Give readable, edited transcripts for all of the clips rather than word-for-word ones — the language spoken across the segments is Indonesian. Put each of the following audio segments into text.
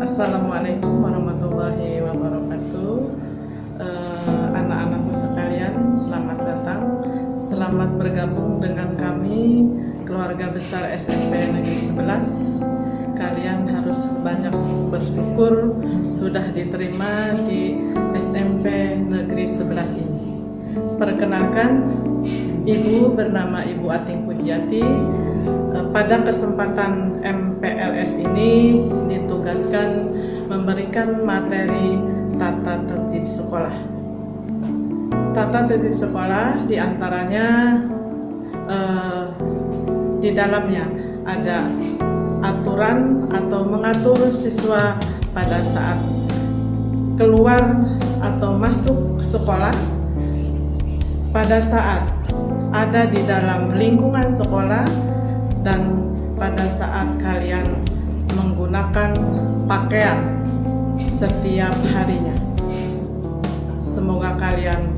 Assalamualaikum warahmatullahi wabarakatuh. Anak-anakku sekalian, selamat datang. Selamat bergabung dengan kami, keluarga besar SMP Negeri 11. Kalian harus banyak bersyukur sudah diterima di SMP Negeri 11 ini. Perkenalkan, Ibu bernama Ibu Ating Pujiati. Pada kesempatan MPLS ini ditugaskan memberikan materi tata tertib sekolah. Tata tertib sekolah diantaranya di dalamnya ada aturan atau mengatur siswa pada saat keluar atau masuk sekolah, pada saat ada di dalam lingkungan sekolah, dan pada saat kalian menggunakan pakaian setiap harinya. Semoga kalian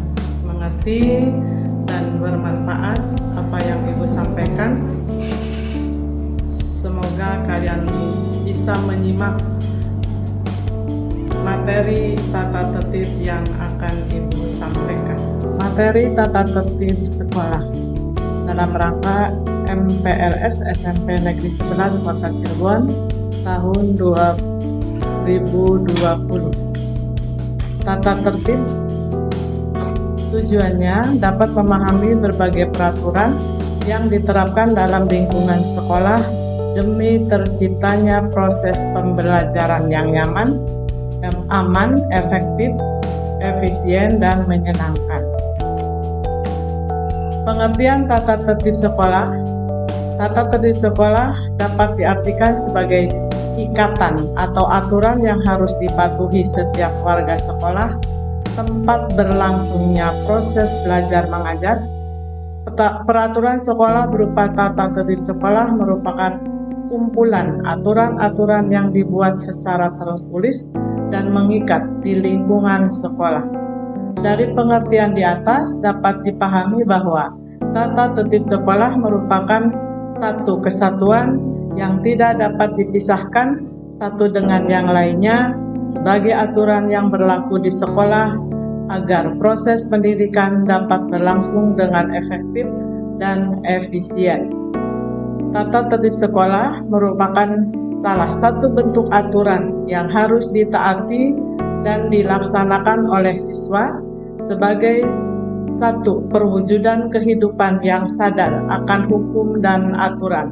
mengerti dan bermanfaat apa yang Ibu sampaikan. Semoga kalian bisa menyimak materi tata tertib yang akan Ibu sampaikan. Materi tata tertib sekolah dalam rangka MPLS SMP Negeri 11 Kota Cirebon tahun 2020. Tata tertib tujuannya dapat memahami berbagai peraturan yang diterapkan dalam lingkungan sekolah demi terciptanya proses pembelajaran yang nyaman, aman, efektif, efisien, dan menyenangkan. Pengertian tata tertib sekolah. Tata tertib sekolah dapat diartikan sebagai ikatan atau aturan yang harus dipatuhi setiap warga sekolah, tempat berlangsungnya proses belajar mengajar. Peraturan sekolah berupa tata tertib sekolah merupakan kumpulan aturan-aturan yang dibuat secara tertulis dan mengikat di lingkungan sekolah. Dari pengertian di atas dapat dipahami bahwa tata tertib sekolah merupakan satu kesatuan yang tidak dapat dipisahkan satu dengan yang lainnya sebagai aturan yang berlaku di sekolah agar proses pendidikan dapat berlangsung dengan efektif dan efisien. Tata tertib sekolah merupakan salah satu bentuk aturan yang harus ditaati dan dilaksanakan oleh siswa sebagai satu perwujudan kehidupan yang sadar akan hukum dan aturan.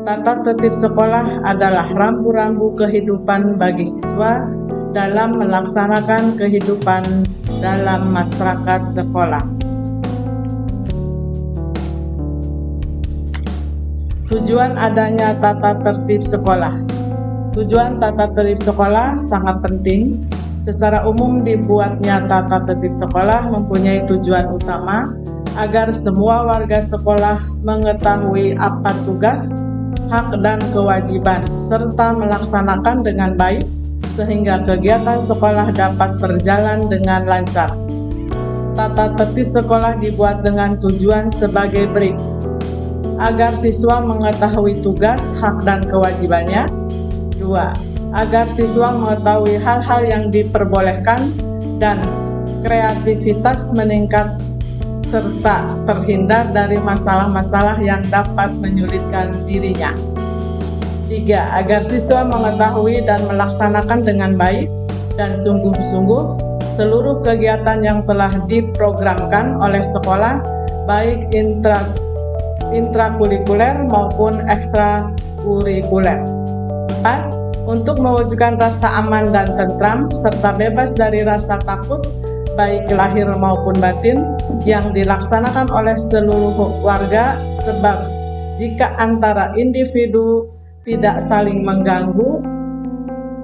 Tata tertib sekolah adalah rambu-rambu kehidupan bagi siswa dalam melaksanakan kehidupan dalam masyarakat sekolah. Tujuan adanya tata tertib sekolah. Tujuan tata tertib sekolah sangat penting. Secara umum dibuatnya tata tertib sekolah mempunyai tujuan utama agar semua warga sekolah mengetahui apa tugas, hak dan kewajiban serta melaksanakan dengan baik sehingga kegiatan sekolah dapat berjalan dengan lancar. Tata tertib sekolah dibuat dengan tujuan sebagai berikut: agar siswa mengetahui tugas, hak dan kewajibannya. 2. Agar siswa mengetahui hal-hal yang diperbolehkan dan kreativitas meningkat serta terhindar dari masalah-masalah yang dapat menyulitkan dirinya. 3. Agar siswa mengetahui dan melaksanakan dengan baik dan sungguh-sungguh seluruh kegiatan yang telah diprogramkan oleh sekolah, baik intrakurikuler maupun ekstrakurikuler. 4. Untuk mewujudkan rasa aman dan tentram serta bebas dari rasa takut baik lahir maupun batin yang dilaksanakan oleh seluruh warga, sebab jika antara individu tidak saling mengganggu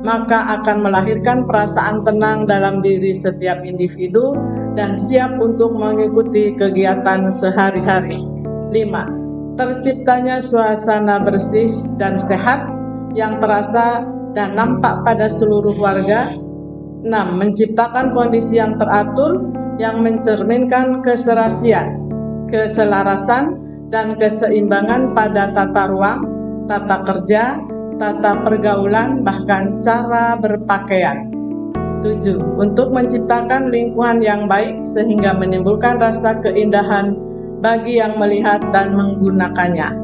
maka akan melahirkan perasaan tenang dalam diri setiap individu dan siap untuk mengikuti kegiatan sehari-hari. 5. Terciptanya suasana bersih dan sehat yang terasa dan nampak pada seluruh warga. 6. Menciptakan kondisi yang teratur yang mencerminkan keserasian, keselarasan, dan keseimbangan pada tata ruang, tata kerja, tata pergaulan, bahkan cara berpakaian. 7. Untuk menciptakan lingkungan yang baik sehingga menimbulkan rasa keindahan bagi yang melihat dan menggunakannya.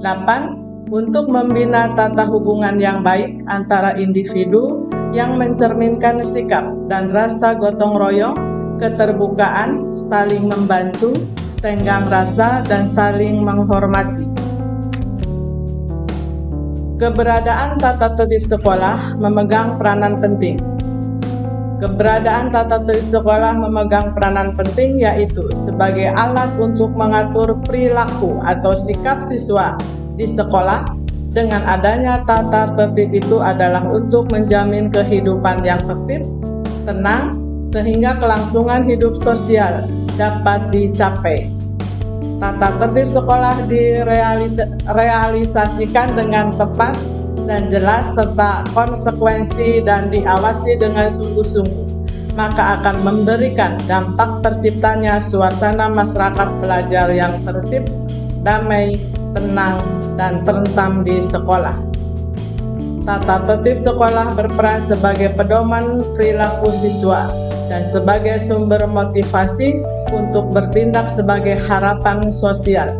8. Untuk membina tata hubungan yang baik antara individu yang mencerminkan sikap dan rasa gotong royong, keterbukaan, saling membantu, tenggang rasa, dan saling menghormati. Keberadaan tata tertib sekolah memegang peranan penting. Keberadaan tata tertib sekolah memegang peranan penting yaitu sebagai alat untuk mengatur perilaku atau sikap siswa di sekolah. Dengan adanya tata tertib itu adalah untuk menjamin kehidupan yang tertib, tenang, sehingga kelangsungan hidup sosial dapat dicapai. Tata tertib sekolah direalisasikan dengan tepat dan jelas serta konsekuensi dan diawasi dengan sungguh-sungguh, maka akan memberikan dampak terciptanya suasana masyarakat belajar yang tertib, damai, tenang, dan tentram di sekolah. Tata tertib sekolah berperan sebagai pedoman perilaku siswa dan sebagai sumber motivasi untuk bertindak sebagai harapan sosial.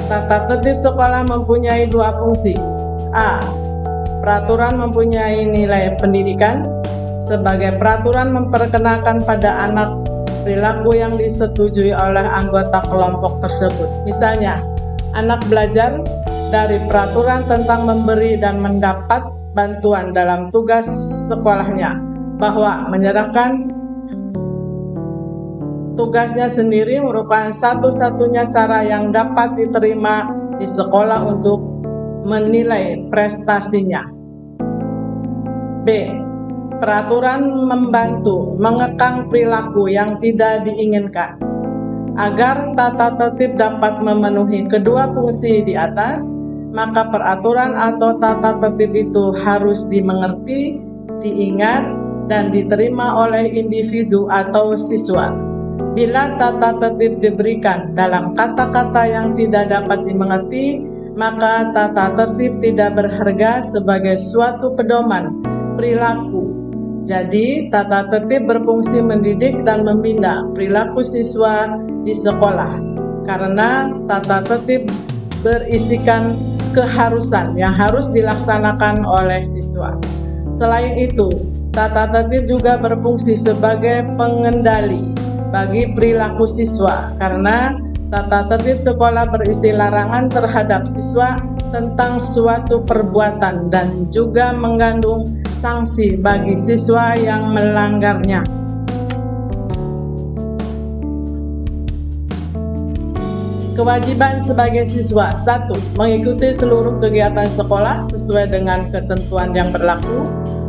Tata tertib sekolah mempunyai dua fungsi. A. Peraturan mempunyai nilai pendidikan. Sebagai peraturan memperkenalkan pada anak perilaku yang disetujui oleh anggota kelompok tersebut. Misalnya, anak belajar dari peraturan tentang memberi dan mendapat bantuan dalam tugas sekolahnya, bahwa menyerahkan tugasnya sendiri merupakan satu-satunya cara yang dapat diterima di sekolah untuk menilai prestasinya. B. Peraturan membantu mengekang perilaku yang tidak diinginkan. Agar tata tertib dapat memenuhi kedua fungsi di atas, maka peraturan atau tata tertib itu harus dimengerti, diingat, dan diterima oleh individu atau siswa. Bila tata tertib diberikan dalam kata-kata yang tidak dapat dimengerti, maka tata tertib tidak berharga sebagai suatu pedoman perilaku. Jadi, tata tertib berfungsi mendidik dan membina perilaku siswa di sekolah, karena tata tertib berisikan keharusan yang harus dilaksanakan oleh siswa. Selain itu, tata tertib juga berfungsi sebagai pengendali bagi perilaku siswa, karena tata tertib sekolah berisi larangan terhadap siswa tentang suatu perbuatan dan juga mengandung sanksi bagi siswa yang melanggarnya. Kewajiban sebagai siswa: 1. Mengikuti seluruh kegiatan sekolah sesuai dengan ketentuan yang berlaku.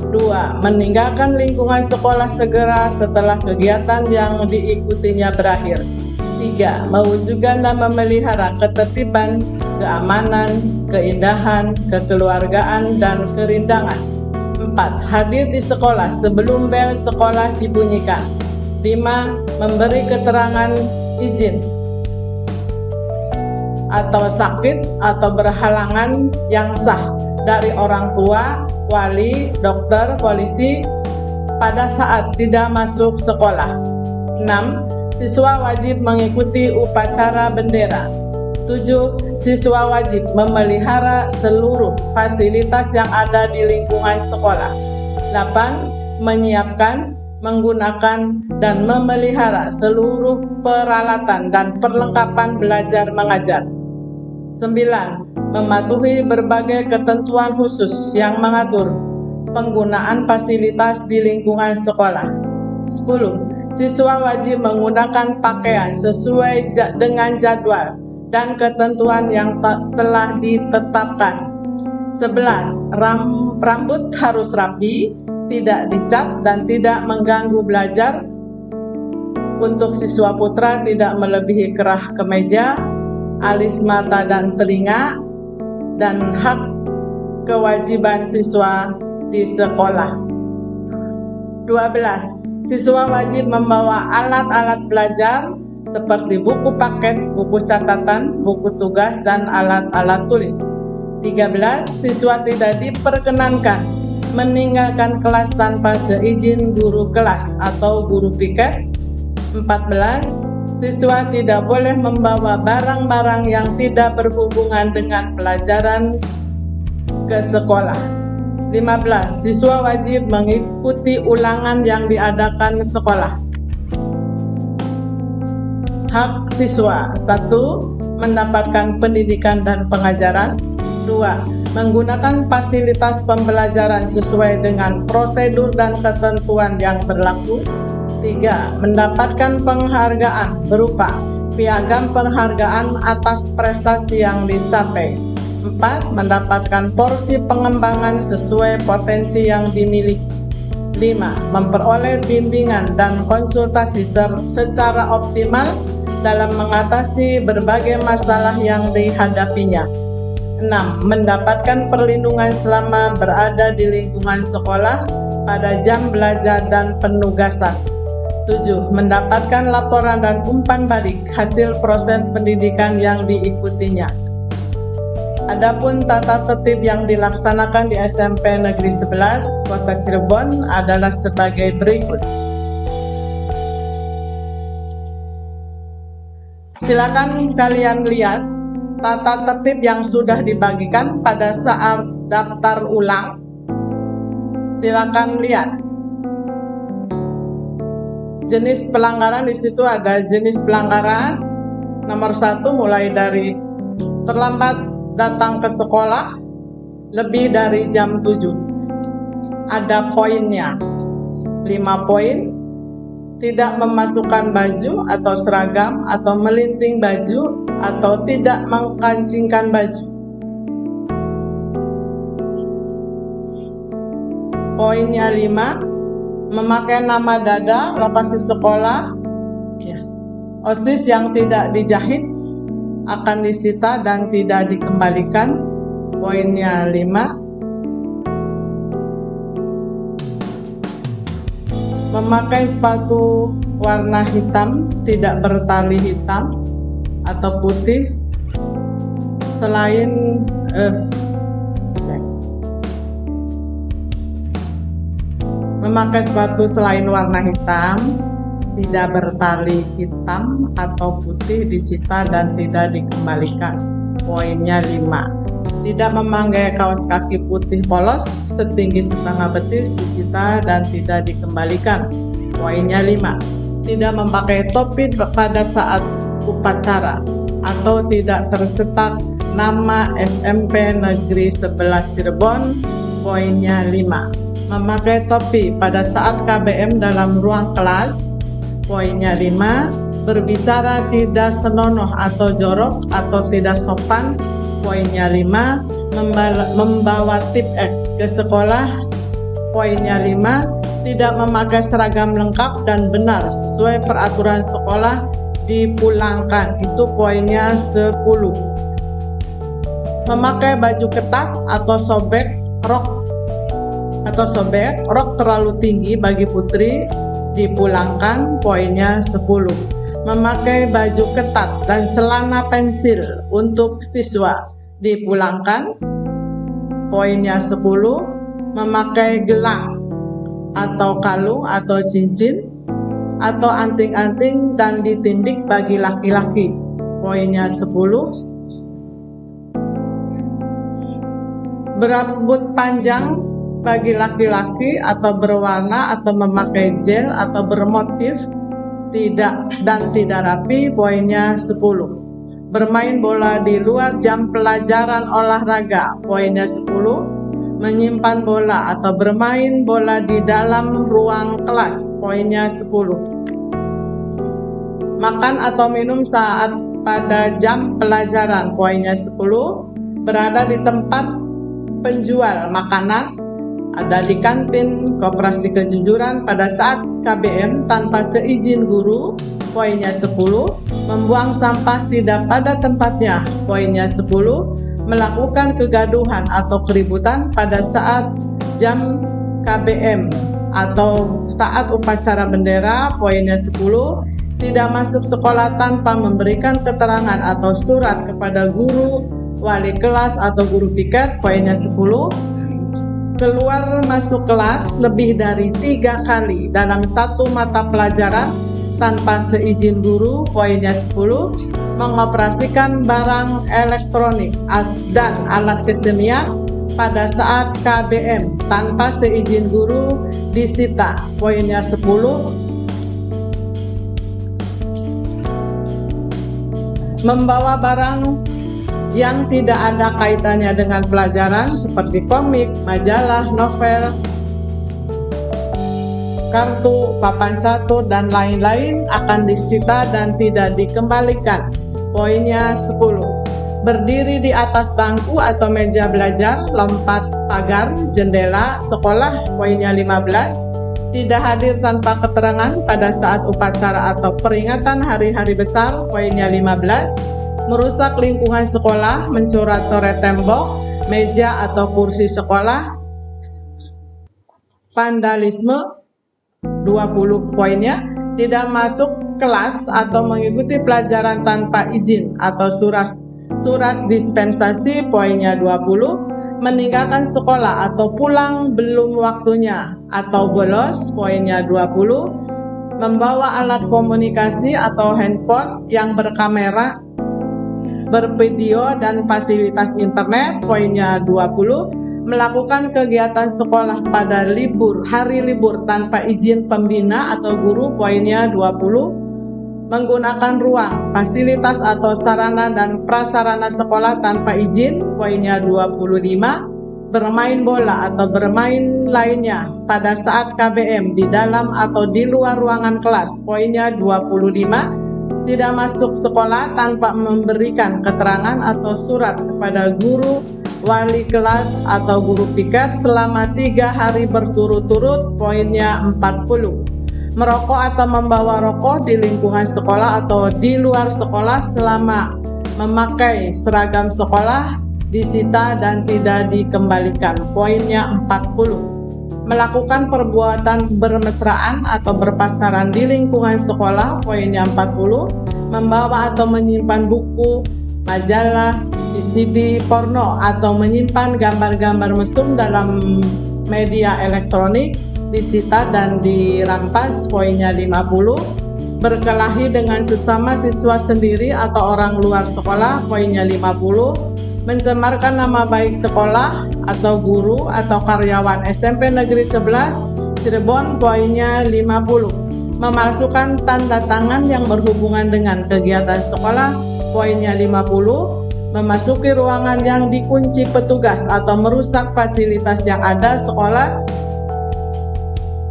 2. Meninggalkan lingkungan sekolah segera setelah kegiatan yang diikutinya berakhir. 3. Mewujudkan dan memelihara ketertiban, keamanan, keindahan, kekeluargaan, dan kerindangan. 4. Hadir di sekolah sebelum bel sekolah dibunyikan. 5. Memberi keterangan izin atau sakit atau berhalangan yang sah dari orang tua, wali, dokter, polisi pada saat tidak masuk sekolah. 6. Siswa wajib mengikuti upacara bendera. 7. Siswa wajib memelihara seluruh fasilitas yang ada di lingkungan sekolah. 8. Menyiapkan, menggunakan, dan memelihara seluruh peralatan dan perlengkapan belajar mengajar. 9. Mematuhi berbagai ketentuan khusus yang mengatur penggunaan fasilitas di lingkungan sekolah. 10. Siswa wajib menggunakan pakaian sesuai dengan jadwal dan ketentuan yang telah ditetapkan. 11. Rambut harus rapi, tidak dicat dan tidak mengganggu belajar. Untuk siswa putra tidak melebihi kerah kemeja, alis mata dan telinga, dan hak kewajiban siswa di sekolah. 12. Siswa wajib membawa alat-alat belajar seperti buku paket, buku catatan, buku tugas, dan alat-alat tulis. 13. Siswa tidak diperkenankan meninggalkan kelas tanpa seizin guru kelas atau guru piket. 14. Siswa tidak boleh membawa barang-barang yang tidak berhubungan dengan pelajaran ke sekolah. 15. Siswa wajib mengikuti ulangan yang diadakan sekolah. Hak siswa: 1. Mendapatkan pendidikan dan pengajaran. 2. Menggunakan fasilitas pembelajaran sesuai dengan prosedur dan ketentuan yang berlaku. 3. Mendapatkan penghargaan berupa piagam penghargaan atas prestasi yang dicapai. 4. Mendapatkan porsi pengembangan sesuai potensi yang dimiliki. 5. Memperoleh bimbingan dan konsultasi secara optimal dalam mengatasi berbagai masalah yang dihadapinya. 6. Mendapatkan perlindungan selama berada di lingkungan sekolah pada jam belajar dan penugasan. 7. Mendapatkan laporan dan umpan balik hasil proses pendidikan yang diikutinya. Adapun tata tertib yang dilaksanakan di SMP Negeri 11 Kota Cirebon adalah sebagai berikut. Silakan kalian lihat tata tertib yang sudah dibagikan pada saat daftar ulang. Silakan lihat. Jenis pelanggaran di situ ada jenis pelanggaran nomor 1 mulai dari terlambat datang ke sekolah lebih dari jam 7. Ada poinnya 5 poin. Tidak memasukkan baju atau seragam atau melinting baju atau tidak mengkancingkan baju. Poinnya 5. Memakai nama dada lokasi sekolah. OSIS yang tidak dijahit akan disita dan tidak dikembalikan. Poinnya 5. Memakai sepatu warna hitam tidak bertali hitam atau putih selain memakai sepatu selain warna hitam tidak bertali hitam atau putih disita dan tidak dikembalikan. Poinnya 5. Tidak memakai kaos kaki putih polos setinggi setengah betis disita dan tidak dikembalikan. Poinnya 5. Tidak memakai topi pada saat upacara atau tidak tercetak nama SMP Negeri 11 Cirebon. Poinnya 5. Memakai topi pada saat KBM dalam ruang kelas. Poinnya 5. Berbicara tidak senonoh atau jorok atau tidak sopan. Poinnya 5. Membawa tip X ke sekolah. Poinnya 5. Tidak memakai seragam lengkap dan benar sesuai peraturan sekolah dipulangkan. Itu poinnya 10. Memakai baju ketat atau sobek rok terlalu tinggi bagi putri dipulangkan. Poinnya 10. Memakai baju ketat dan celana pensil untuk siswa dipulangkan. Poinnya 10. Memakai gelang atau kalung atau cincin atau anting-anting dan ditindik bagi laki-laki. Poinnya 10. Berambut panjang bagi laki-laki atau berwarna atau memakai gel atau bermotif tidak rapi. Poinnya 10. Bermain bola di luar jam pelajaran olahraga. Poinnya 10. Menyimpan bola atau bermain bola di dalam ruang kelas. Poinnya 10. Makan atau minum saat pada jam pelajaran. Poinnya 10. Berada di tempat penjual makanan, ada di kantin Koperasi Kejujuran pada saat KBM tanpa seizin guru. Poinnya 10. Membuang sampah tidak pada tempatnya. Poinnya 10. Melakukan kegaduhan atau keributan pada saat jam KBM atau saat upacara bendera. Poinnya 10. Tidak masuk sekolah tanpa memberikan keterangan atau surat kepada guru wali kelas atau guru piket, poinnya 10. Keluar masuk kelas lebih dari 3 kali dalam satu mata pelajaran tanpa seizin guru, poinnya 10. Mengoperasikan barang elektronik dan alat kesenian pada saat KBM tanpa seizin guru disita, poinnya 10. Membawa barang yang tidak ada kaitannya dengan pelajaran seperti komik, majalah, novel, kartu, papan catur, dan lain-lain akan disita dan tidak dikembalikan, poinnya 10. Berdiri di atas bangku atau meja belajar, lompat pagar, jendela, sekolah, poinnya 15. Tidak hadir tanpa keterangan pada saat upacara atau peringatan hari-hari besar, poinnya 15. Merusak lingkungan sekolah, mencoret-coret tembok, meja atau kursi sekolah, vandalisme, 20 poinnya. Tidak masuk kelas atau mengikuti pelajaran tanpa izin atau surat dispensasi, poinnya 20. Meninggalkan sekolah atau pulang belum waktunya atau bolos, poinnya 20. Membawa alat komunikasi atau handphone yang berkamera, bervideo dan fasilitas internet, poinnya 20. Melakukan kegiatan sekolah pada hari libur tanpa izin pembina atau guru, poinnya 20. Menggunakan ruang, fasilitas atau sarana dan prasarana sekolah tanpa izin, poinnya 25. Bermain bola atau bermain lainnya pada saat KBM di dalam atau di luar ruangan kelas, poinnya 25. Tidak masuk sekolah tanpa memberikan keterangan atau surat kepada guru, wali kelas atau guru piket selama 3 hari berturut-turut, poinnya 40. Merokok atau membawa rokok di lingkungan sekolah atau di luar sekolah selama memakai seragam sekolah disita dan tidak dikembalikan, poinnya 40. Melakukan perbuatan bermesraan atau berpacaran di lingkungan sekolah, poinnya 40. Membawa atau menyimpan buku, majalah, VCD, porno atau menyimpan gambar-gambar mesum dalam media elektronik disita dan dirampas, poinnya 50. Berkelahi dengan sesama siswa sendiri atau orang luar sekolah, poinnya 50. Mencemarkan nama baik sekolah atau guru atau karyawan SMP Negeri 11 Cirebon, poinnya 50. Memalsukan tanda tangan yang berhubungan dengan kegiatan sekolah, poinnya 50. Memasuki ruangan yang dikunci petugas atau merusak fasilitas yang ada sekolah,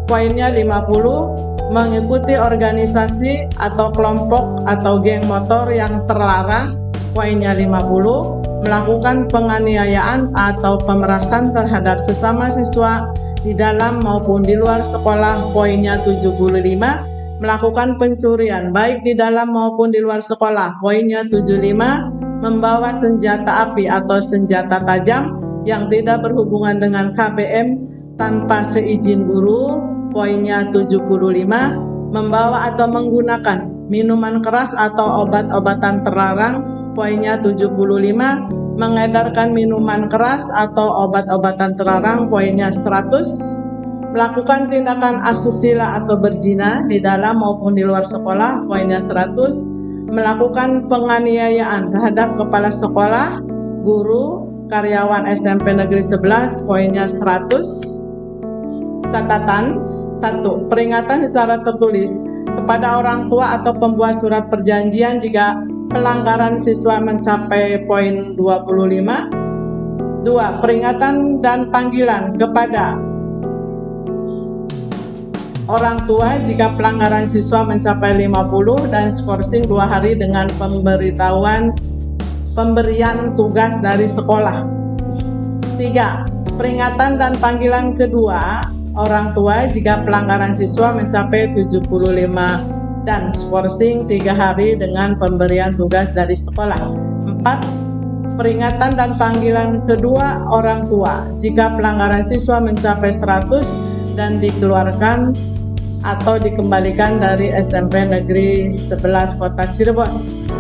poinnya 50. Mengikuti organisasi atau kelompok atau geng motor yang terlarang, poinnya 50. Melakukan penganiayaan atau pemerasan terhadap sesama siswa di dalam maupun di luar sekolah, poinnya 75. Melakukan pencurian baik di dalam maupun di luar sekolah, poinnya 75. Membawa senjata api atau senjata tajam yang tidak berhubungan dengan KBM tanpa seizin guru, poinnya 75. Membawa atau menggunakan minuman keras atau obat-obatan terlarang, poinnya 75. Mengedarkan minuman keras atau obat-obatan terlarang, poinnya 100. Melakukan tindakan asusila atau berzina di dalam maupun di luar sekolah, poinnya 100. Melakukan penganiayaan terhadap kepala sekolah, guru, karyawan SMP Negeri 11, poinnya 100. Catatan 1. Peringatan secara tertulis kepada orang tua atau pembuat surat perjanjian jika pelanggaran siswa mencapai poin 25. 2. Peringatan dan panggilan kepada orang tua jika pelanggaran siswa mencapai 50 dan skorsing 2 hari dengan pemberian tugas dari sekolah. 3. Peringatan dan panggilan kedua orang tua jika pelanggaran siswa mencapai 75 dan skorsing 3 hari dengan pemberian tugas dari sekolah. 4. Peringatan dan panggilan kedua orang tua jika pelanggaran siswa mencapai 100 dan dikeluarkan atau dikembalikan dari SMP Negeri 11 Kota Cirebon.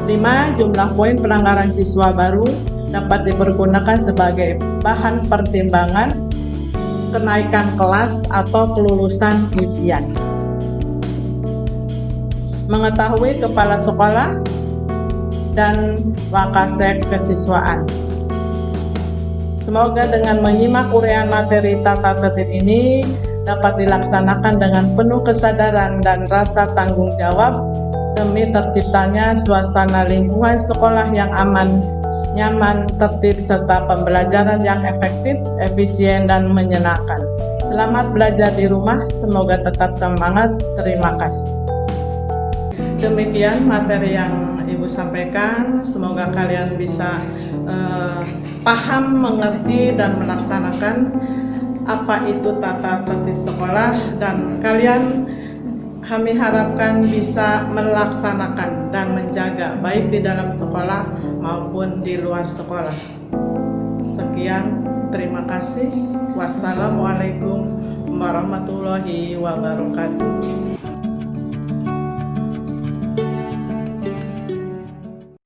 5. Jumlah poin pelanggaran siswa baru dapat dipergunakan sebagai bahan pertimbangan kenaikan kelas atau kelulusan ujian. Mengetahui kepala sekolah dan wakasek kesiswaan. Semoga dengan menyimak uraian materi tata tertib ini dapat dilaksanakan dengan penuh kesadaran dan rasa tanggung jawab demi terciptanya suasana lingkungan sekolah yang aman, nyaman, tertib, serta pembelajaran yang efektif, efisien, dan menyenangkan. Selamat belajar di rumah, semoga tetap semangat. Terima kasih. Demikian materi yang Ibu sampaikan, semoga kalian bisa paham, mengerti, dan melaksanakan apa itu tata tertib sekolah, dan kami harapkan bisa melaksanakan dan menjaga baik di dalam sekolah maupun di luar sekolah. Sekian, terima kasih. Wassalamualaikum warahmatullahi wabarakatuh.